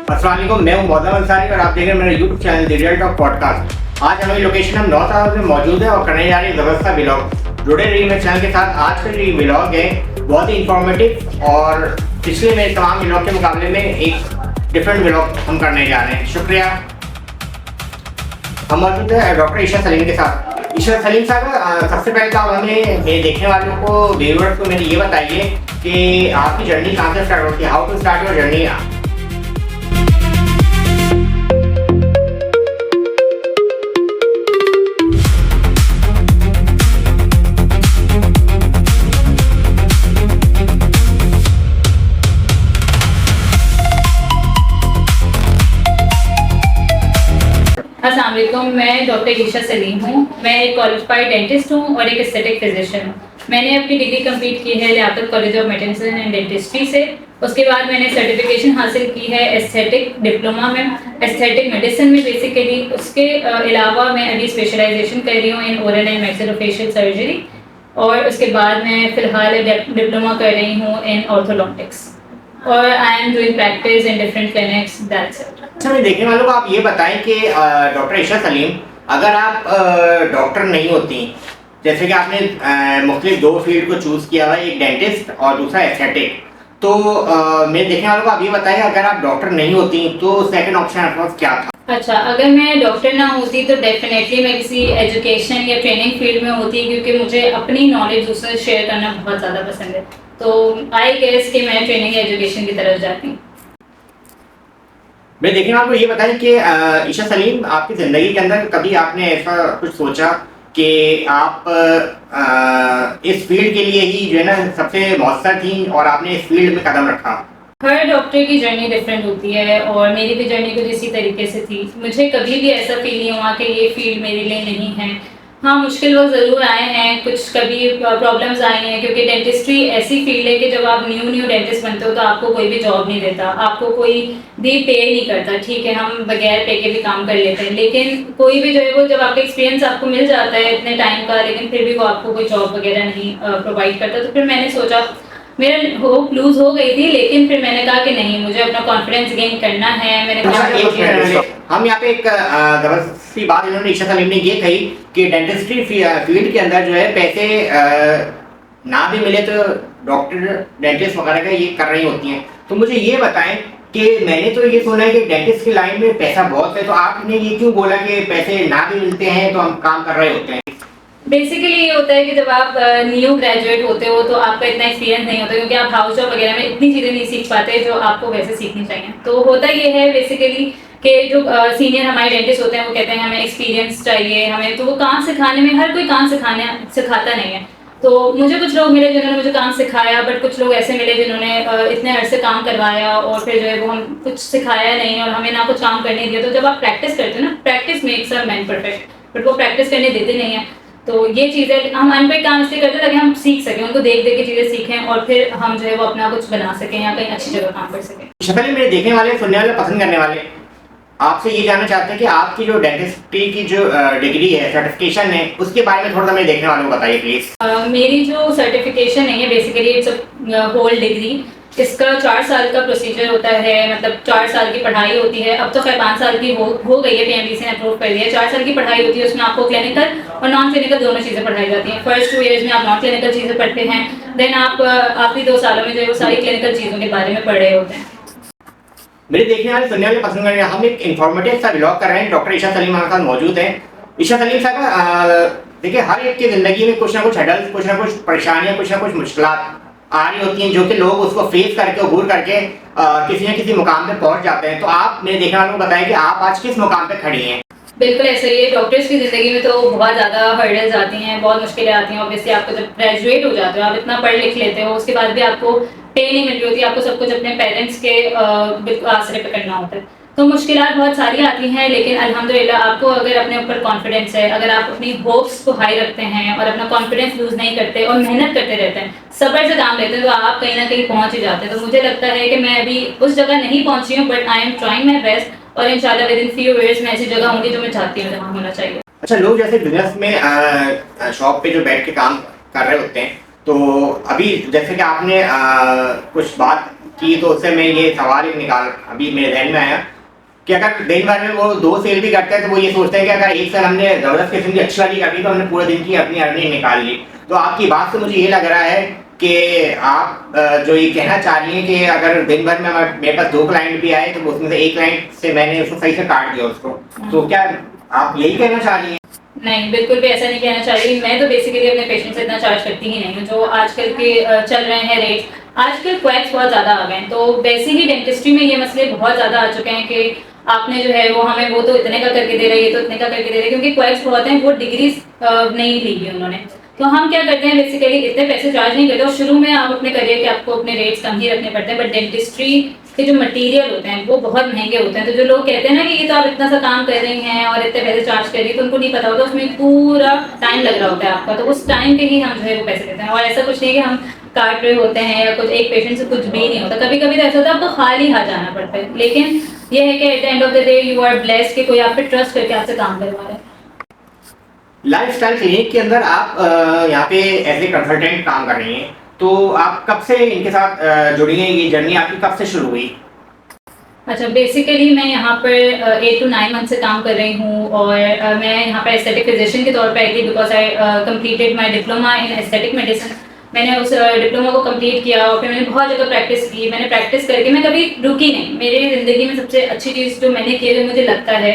अस्सलाम वालेकुम, मैं हूं मौज़म अंसारी और आप देख रहे हैं मेरा YouTube channel the real talk podcast. आज हमारी लोकेशन हम नौ साल में मौजूद है और करने जा रहे हैं ज़बरदस्त व्लॉग। जुड़े रहिए मेरे चैनल के साथ। आज का जो व्लॉग है बहुत ही इंफॉर्मेटिव और पिछले मेरे तमाम व्लॉग के मुकाबले में एक डिफरेंट व्लॉग हम करने जा रहे हैं। शुक्रिया। हम मौजूद है डॉक्टर ईशा सलीम के साथ। ईशा सलीम साहब, सबसे पहले तो हमें मेरे देखने वालों को, व्यूअर्स को मेरे ये बताइए कि आपकी जर्नी कहाँ से स्टार्ट होती है, how to start your journey. अस्सलाम वालेकुम, मैं डॉक्टर ईशा सलीम हूँ। मैं एक क्वालिफाइड डेंटिस्ट हूँ और एक एस्थेटिक फिजिशियन हूँ। मैंने अपनी डिग्री कंप्लीट की है Liaquat college of medicine and dentistry से। उसके बाद मैंने सर्टिफिकेशन हासिल की है एस्थेटिक डिप्लोमा में, एस्थेटिक मेडिसिन में बेसिकली। उसके अलावा मैं अभी स्पेशलाइजेशन कर रही हूँ in oral and maxillofacial surgery और उसके बाद मैं फ़िलहाल डिप्लोमा कर रही हूँ इन ऑर्थोडोंटिक्स और I am doing practice in different clinics. That's it. अच्छा, मैं देखने वालों को आप ये बताएं कि डॉक्टर ईशा सलीम, अगर आप डॉक्टर नहीं होती, जैसे कि आपने मुख्तलिफ दो फील्ड को चूज़ किया हुआ है, एक डेंटिस्ट और दूसरा एस्थेटिक, तो मेरे देखने वालों को आप ये बताएं अगर आप डॉक्टर नहीं होती तो सेकंड ऑप्शन आपके पास क्या था? अच्छा, अगर मैं डॉक्टर ना होती तो डेफिनेटली मैं किसी एजुकेशन या ट्रेनिंग फील्ड में होती, क्योंकि मुझे अपनी नॉलेज दूसरों से शेयर करना बहुत ज़्यादा पसंद है। तो आई गेस कि मैं ट्रेनिंग एजुकेशन की तरफ जाती। मैं देखने वालों को ये बताएं कि ईशा सलीम, आपकी ज़िंदगी के अंदर कभी आपने ऐसा कुछ सोचा कि आप इस फील्ड के लिए ही जो है ना सबसे मौसर थी और आपने इस फील्ड में कदम रखा? हर डॉक्टर की जर्नी डिफरेंट होती है और मेरी भी जर्नी कुछ इसी तरीके से थी। मुझे कभी भी ऐसा फील नहीं हुआ कि ये फील्ड मेरे लिए नहीं है। हाँ, मुश्किल वक्त ज़रूर आए हैं, कुछ कभी प्रॉब्लम्स आई हैं, क्योंकि डेंटिस्ट्री ऐसी फील्ड है कि जब आप न्यू डेंटिस्ट बनते हो तो आपको कोई भी जॉब नहीं देता, आपको कोई भी पे नहीं करता। ठीक है, हम बगैर पे के भी काम कर लेते हैं, लेकिन कोई भी जो है वो जब आपका एक्सपीरियंस आपको मिल जाता है इतने टाइम का, लेकिन फिर भी वो आपको कोई जॉब वगैरह नहीं प्रोवाइड करता। तो फिर मैंने सोचा, मेरा होप लूज हो गई थी, लेकिन फिर मैंने कहा कि नहीं, मुझे अपना कॉन्फिडेंस गेन करना है। मैंने कहा हम यहाँ पे एक जबरदस्त सी बात इन्होंने ईशा सलीम ने ये कही कि डेंटिस्ट्री फील्ड के अंदर जो है पैसे ना भी मिले तो डॉक्टर डेंटिस्ट वगैरह का ये कर रही होती हैं। तो मुझे ये बताएं कि मैंने तो ये सुना है कि डेंटिस्ट की लाइन में पैसा बहुत है, तो आपने ये क्यों बोला कि पैसे ना भी मिलते हैं तो हम काम कर रहे होते हैं? बेसिकली ये होता है कि जब आप न्यू ग्रेजुएट होते हो तो आपका इतना एक्सपीरियंस नहीं होता, क्योंकि आप हाउस जॉब वगैरह में इतनी चीज़ें नहीं सीख पाते जो आपको वैसे सीखनी चाहिए। तो होता ये है बेसिकली कि जो सीनियर हमारे डेंटिस्ट होते हैं वो कहते हैं हमें एक्सपीरियंस चाहिए हमें, तो वो काम सिखाने में, हर कोई काम सिखाता नहीं है। तो मुझे कुछ लोग मिले जिन्होंने मुझे काम सिखाया, बट कुछ लोग ऐसे मिले जिन्होंने इतने अर्से काम करवाया और फिर जो है वो हम कुछ सिखाया नहीं और हमें ना कुछ काम करने दिया। तो जब आप प्रैक्टिस करते हो ना, practice makes a man perfect, but वो प्रैक्टिस करने देते नहीं है। तो ये चीज़ें हम अनपेड काम इसलिए करते ताकि हम सीख सकें, उनको देख के चीज़ें सीखें और फिर हम जो है वो अपना कुछ बना सकें या कहीं अच्छी जगह काम कर सकें। शक्ल मेरे देखने वाले, सुनने वाले, पसंद करने वाले आपसे ये जानना चाहते हैं कि आपकी जो डेंटिस्ट्री की जो डिग्री है, सर्टिफिकेशन है, उसके बारे में थोड़ा सा मेरे देखने वालों को बताइए प्लीज़। मेरी जो सर्टिफिकेशन है basically it's a whole degree. इसका 4 साल का प्रोसीजर होता है, मतलब 4 साल की पढ़ाई होती है। अब तो खैर 5 साल की हो गई है, पीएमडीसी ने अप्रूव कर दिया है। 4 साल की पढ़ाई होती है, उसमें आपको क्लिनिकल और नॉन क्लिनिकल दोनों चीज़ें पढ़ाई जाती हैं। फर्स्ट 2 ईयर्स में आप नॉन क्लिनिकल चीज़ें पढ़ते हैं, देन आप आखिरी 2 सालों में जो है वो सारी क्लिनिकल चीज़ों के बारे में पढ़ रहे होते हैं। मेरे देखने वाले, सुनने वाले, पसंद करने वाले, हम एक इन्फॉर्मेटिव सा व्लॉग कर रहे हैं। डॉक्टर ईशा सलीम हमारे साथ मौजूद हैं। ईशा सलीम साहब, देखिए हर एक की ज़िंदगी में कुछ ना कुछ हडल्स, कुछ ना कुछ परेशानियाँ, कुछ ना कुछ मुश्किलात आ रही होती हैं, जो कि लोग उसको फेस करके, अबूर करके किसी न किसी मुकाम पे पहुंच जाते हैं। तो आप मेरे देखने वालों को बताएं कि आप आज किस मुकाम पे खड़ी हैं? बिल्कुल ऐसा ही है। डॉक्टर्स की ज़िंदगी में तो बहुत ज़्यादा हर्डल्स आती हैं, बहुत मुश्किलें आती हैं। ऑब्वियसली आपको जब ग्रेजुएट हो जाते हो, आप इतना पढ़ लिख लेते हो, उसके बाद भी आपको पे नहीं मिल रही होती, आपको सब कुछ अपने पेरेंट्स के बिल्कुल आसरे पे करना होता है। तो मुश्किलात बहुत सारी आती हैं, लेकिन अल्हम्दुलिल्लाह आपको अगर अपने ऊपर कॉन्फिडेंस है, अगर आप अपनी होप्स को हाई रखते हैं और अपना कॉन्फिडेंस लूज़ नहीं करते और मेहनत करते रहते हैं, सब्र से काम लेते हैं, तो आप कहीं ना कहीं पहुंच ही जाते हैं। तो मुझे लगता है कि मैं अभी उस जगह नहीं पहुंची हूँ, but I am trying my best और इंशाल्लाह विद इन फ्यू ईयर्स में ऐसी जगह होंगी जो मैं चाहती हूँ जहाँ होना चाहिए। अच्छा, लोग जैसे बिजनेस में शॉप पे जो बैठ के काम कर रहे होते हैं, तो अभी जैसे कि आपने कुछ बात की तो उससे मैं ये सवाल एक निकाल अभी मेरे ध्यान में आया कि अगर दिन भर में वो 2 सेल भी करते हैं तो वो ये सोचते हैं कि अगर एक सेल हमने ज़बरदस्त किस्म की अच्छी वाली कर ली तो हमने पूरे दिन की अपनी अर्निंग निकाल ली। तो आपकी बात से मुझे ये लग रहा है कि आप जो ये कहना चाह रही हैं कि अगर दिन भर में मेरे पास 2 क्लाइंट भी आए तो उसमें से एक क्लाइंट से मैंने उसको सही से काट दिया उसको, तो क्या आप यही कहना चाह रही हैं? नहीं, बिल्कुल भी ऐसा नहीं कहना चाह रही। मैं तो बेसिकली अपने पेशेंट से इतना चार्ज करती ही नहीं हूँ। जो आजकल के चल रहे हैं रेट, आजकल क्वैक्स बहुत ज़्यादा आ गए हैं, तो वैसे ही डेंटिस्ट्री में ये मसले बहुत ज़्यादा आ चुके हैं कि आपने जो है वो हमें वो तो इतने का करके दे रहे हैं, ये तो इतने का करके दे रहे हैं, क्योंकि क्वैक्स बहुत हैं, वो डिग्री नहीं ली हुई उन्होंने। तो हम क्या करते हैं, बेसिकली इतने पैसे चार्ज नहीं करते, और शुरू में आप अपने करियर के आपको अपने रेट्स कम ही रखने पड़ते हैं, बट डेंटिस्ट्री के जो मटेरियल होते हैं वो बहुत महंगे होते हैं। तो जो लोग कहते हैं ना कि ये तो आप इतना सा काम कर रही हैं और इतने पैसे चार्ज कर रही है, तो उनको नहीं पता होता उसमें पूरा टाइम लग रहा होता है आपका, तो उस टाइम पे ही हम जो है वो पैसे देते हैं। और ऐसा कुछ नहीं कि हम काट रहे होते हैं या कुछ एक पेशेंट से कुछ भी नहीं होता। कभी कभी तो ऐसा होता है आपको खाली हाथ जाना पड़ता है, लेकिन ये है कि at the end of the day you are blessed कि कोई आप पे ट्रस्ट करके आपसे काम करवा रहा है। लाइफस्टाइल क्लिनिक के अंदर आप यहाँ पे एज ए कंसल्टेंट काम कर रही हैं, तो आप कब से इनके साथ जुड़ी हैं? ये जर्नी आपकी कब से शुरू हुई? अच्छा, बेसिकली मैं यहाँ पर 8 to 9 मंथ से काम कर रही हूँ, और मैं यहाँ पर एस्थेटिक फिजिशियन के तौर पर आई थी because I completed my diploma in aesthetic medicine. मैंने उस डिप्लोमा को कंप्लीट किया और फिर मैंने बहुत जगह प्रैक्टिस की। मैंने प्रैक्टिस करके मैं कभी रुकी नहीं। मेरी ज़िंदगी में सबसे अच्छी चीज़ जो मैंने की है, जो मुझे लगता है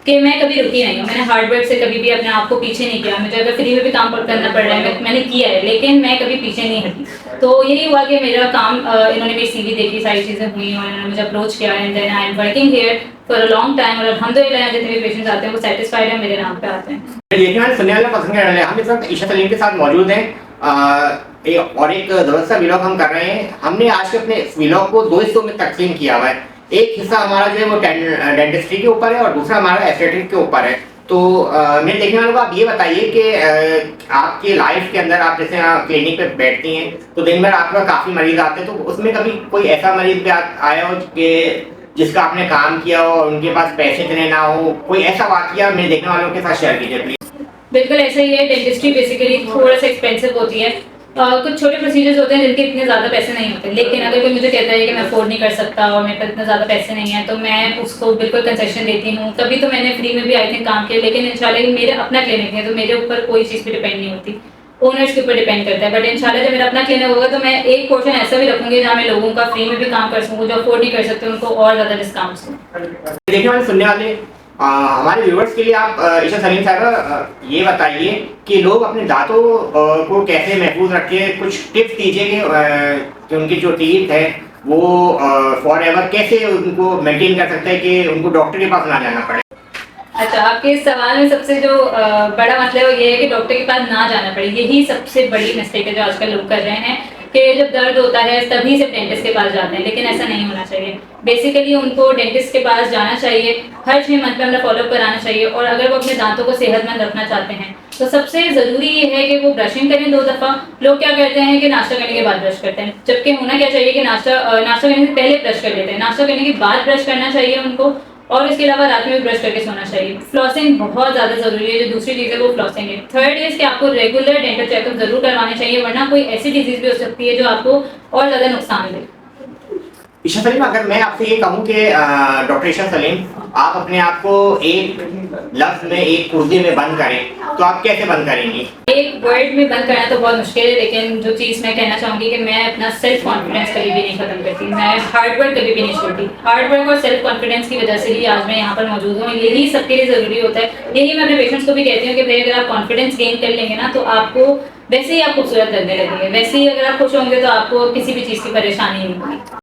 कि मैं कभी रुकी नहीं हूँ। मैंने हार्ड वर्क से कभी भी अपने आप को पीछे नहीं किया। मुझे अगर फ्री में भी काम करना पड़ रहा है, मैंने किया है, लेकिन मैं कभी पीछे नहीं हटी। तो यही हुआ कि मेरा काम, इन्होंने मेरी सीवी देखी, सारी चीज़ें हुई और इन्होंने मुझे अप्रोच किया, and then I am working here for a long time. और अल्हम्दुलिल्लाह जितने भी पेशेंट्स आते हैं वो सेटिस्फाइड हैं, मेरे नाम पे आते हैं। देखिए हमारे सुनने वाले पसंद करने वाले हम इस वक्त ईशा सलीम के साथ मौजूद हैं और एक ज़बरदस्त सा व्लॉग हम कर रहे हैं। हमने आज के अपने व्लॉग को 2 हिस्सों में तकसीम किया हुआ है। एक हिस्सा हमारा जो है वो डेंटिस्ट्री के ऊपर है और दूसरा हमारा एस्थेटिक के ऊपर है। तो मेरे देखने वालों को आप ये बताइए कि आपके लाइफ के अंदर आप जैसे यहाँ क्लिनिक पे बैठती हैं तो दिन भर आपका काफ़ी मरीज आते हैं, तो उसमें कभी कोई ऐसा मरीज भी आया हो कि जिसका आपने काम किया हो और उनके पास पैसे इतने ना हो, कोई ऐसा वाकया मेरे देखने वालों के साथ शेयर कीजिए प्लीज। बिल्कुल ऐसा ही है। डेंटिस्ट्री बेसिकली थोड़ा सा एक्सपेंसिव होती है। कुछ छोटे प्रोसीजर्स होते हैं जिनके इतने ज़्यादा पैसे नहीं होते, लेकिन अगर कोई मुझे कहता है कि मैं अफोर्ड नहीं कर सकता और मेरे पास इतने ज़्यादा पैसे नहीं हैं, तो मैं उसको बिल्कुल कंसेशन देती हूँ। कभी तो मैंने फ्री में भी आई थिंक काम किया, लेकिन इंशाल्लाह ये मेरे अपना क्लिनिक है तो मेरे ऊपर कोई चीज़ पे डिपेंड नहीं होती, ओनर्स के ऊपर डिपेंड करता है। बट इंशाल्लाह जब मेरा अपना क्लिनिक होगा तो मैं एक पोर्शन ऐसा भी रखूँगी जहाँ मैं लोगों का फ्री में भी काम कर सकूँ, जो अफोर्ड नहीं कर सकते उनको और ज़्यादा डिस्काउंट्स दूँ। देखने वाले सुनने वाले हमारे व्यूवर्स के लिए आप ईशा सलीम साहब ये बताइए कि लोग अपने दांतों को कैसे महफूज रखें, कुछ टिप्स दीजिए कि उनकी जो टीथ है वो फॉर एवर कैसे उनको मेंटेन कर सकते हैं कि उनको डॉक्टर के पास ना जाना पड़े। अच्छा, आपके इस सवाल में सबसे जो बड़ा मतलब वो ये है कि डॉक्टर के पास ना जाना पड़े। यही सबसे बड़ी मिस्टेक है जो आजकल लोग कर रहे हैं कि जब दर्द होता है तभी सिर्फ डेंटिस्ट के पास जाते हैं, लेकिन ऐसा नहीं होना चाहिए। बेसिकली उनको डेंटिस्ट के पास जाना चाहिए, हर 6 मंथ में अपना फॉलोअप कराना चाहिए। और अगर वो अपने दांतों को सेहतमंद रखना चाहते हैं तो सबसे ज़रूरी ये है कि वो ब्रशिंग करें 2 दफ़ा। लोग क्या करते हैं कि नाश्ता करने के बाद ब्रश करते हैं, जबकि होना क्या चाहिए कि नाश्ता करने से पहले ब्रश कर लेते हैं, नाश्ता करने के बाद ब्रश करना चाहिए उनको। और इसके अलावा रात में भी ब्रश करके सोना चाहिए। फ्लॉसिंग बहुत ज़्यादा ज़रूरी है। जो दूसरी चीज़ है वो फ्लॉसिंग है। थर्ड इज़ कि आपको रेगुलर डेंटल चेकअप ज़रूर करवाने चाहिए, वरना कोई ऐसी डिजीज़ भी हो सकती है जो आपको और ज़्यादा नुकसान दे। ईशा सलीम, अगर मैं आपसे ये कहूँ कि डॉक्टर ईशा सलीम आप अपने आप को एक लफ्ज में, एक कुर्सी में बंद करें तो आप कैसे बंद करेंगी? एक वर्ड में बंद करना तो बहुत मुश्किल है, लेकिन जो चीज़ मैं कहना चाहूँगी कि मैं अपना सेल्फ कॉन्फिडेंस कभी भी नहीं ख़त्म करती, मैं हार्ड वर्क कभी भी नहीं छोड़ती। हार्ड वर्क और सेल्फ कॉन्फिडेंस की वजह से ही आज मैं यहाँ पर मौजूद हूँ। यही सबके लिए ज़रूरी होता है। यही मैं अपने पेशेंट्स को भी कहती हूँ कि भाई अगर आप कॉन्फिडेंस गेन कर लेंगे ना तो आपको वैसे ही आप खूबसूरत लगने लगेंगे, वैसे ही अगर आप खुश होंगे तो आपको किसी भी चीज़ की परेशानी नहीं होगी।